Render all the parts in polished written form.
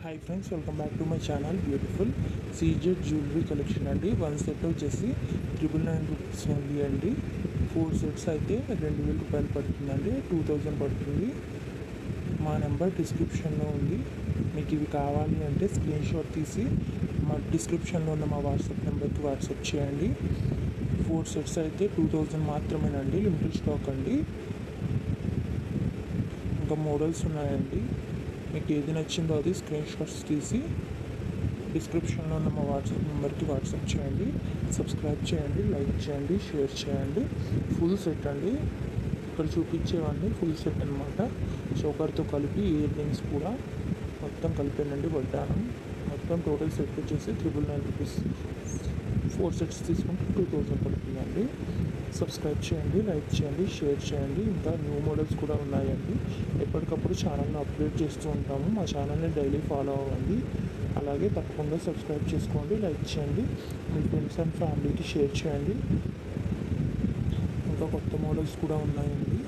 Hi friends, welcome back to my channel. Beautiful CZ jewellery collection అండి. 1 set వచ్చేసి 999 rupees only అండి. 4 sets అయితే 2000 రూపాయలు పడుతుందండి. 2000 పడుతుంది. మా నెంబర్ డిస్క్రిప్షన్లో ఉంది. మీకు ఇవి కావాలి అంటే స్క్రీన్ షాట్ తీసి మా డిస్క్రిప్షన్లో ఉన్న మా వాట్సాప్ నెంబర్కి వాట్సాప్ చేయండి. 4 సెట్స్ అయితే 2000 మాత్రమేనండి. లిమిటెడ్ స్టాక్ అండి. ఇంకా మోడల్స్ ఉన్నాయండి. మీకు ఏది నచ్చిందో అది స్క్రీన్ షాట్స్ తీసి డిస్క్రిప్షన్లో ఉన్న మా వాట్సాప్ నెంబర్కి వాట్సాప్ చేయండి. సబ్స్క్రైబ్ చేయండి, లైక్ చేయండి, షేర్ చేయండి. ఫుల్ సెట్ అండి. ఇక్కడ చూపించేవన్నీ ఫుల్ సెట్ అనమాట. చోకర్తో కలిపి ఇయర్ రింగ్స్ కూడా మొత్తం కలిపానండి. వడ్డానం మొత్తం టోటల్ సెట్ వచ్చేసి 999 రూపీస్. 4 సెట్స్ తీసుకుంటే 2000 పడుతుందండి. సబ్స్క్రైబ్ చేయండి, లైక్ చేయండి, షేర్ చేయండి. ఇంకా న్యూ మోడల్స్ కూడా ఉన్నాయండి. ఎప్పటికప్పుడు ఛానల్ని అప్డేట్ చేస్తూ ఉంటాము. మా ఛానల్ని డైలీ ఫాలో అవ్వండి. అలాగే తప్పకుండా సబ్స్క్రైబ్ చేసుకోండి, లైక్ చేయండి, మీ ఫ్రెండ్స్ అండ్ ఫ్యామిలీకి షేర్ చేయండి. ఇంకా కొత్త మోడల్స్ కూడా ఉన్నాయండి.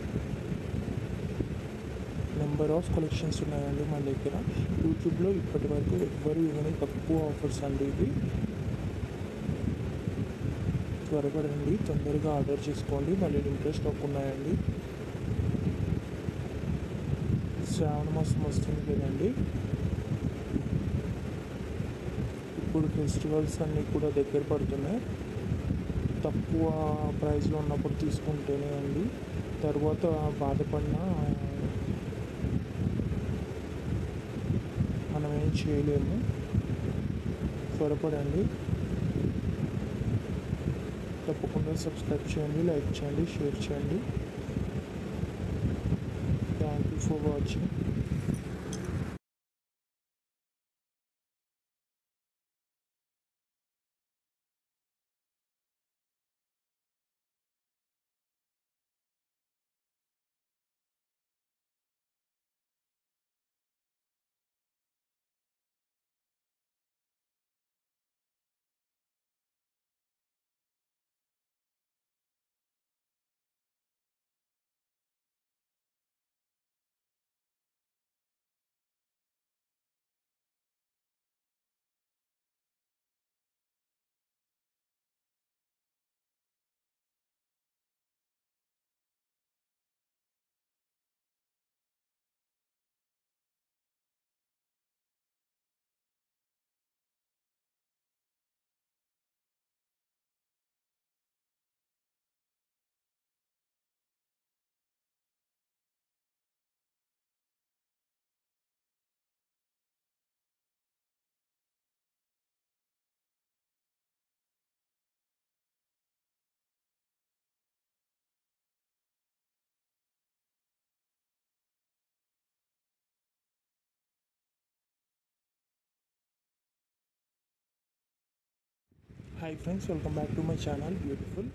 నెంబర్ ఆఫ్ కలెక్షన్స్ ఉన్నాయండి మన దగ్గర. యూట్యూబ్లో ఇప్పటి వరకు ఎవ్వరు ఇవ్వని తక్కువ ఆఫర్స్ అండి ఇవి. త్వరపడండి, తొందరగా ఆర్డర్ చేసుకోండి. మళ్ళీ లిమిటెడ్ స్టాక్ ఉన్నాయండి. శ్రావణ మాసం వస్తుంది కదండి. ఇప్పుడు ఫెస్టివల్స్ అన్నీ కూడా దగ్గర పడుతున్నాయి. తక్కువ ప్రైస్లో ఉన్నప్పుడు తీసుకుంటేనే అండి. తర్వాత బాధపడినా మనం ఏం చేయలేము. త్వరపడండి. తప్పకుండా సబ్స్క్రైబ్ చేయండి, లైక్ చేయండి, షేర్ చేయండి. Thank you for watching. Hi friends, welcome back to my channel. Beautiful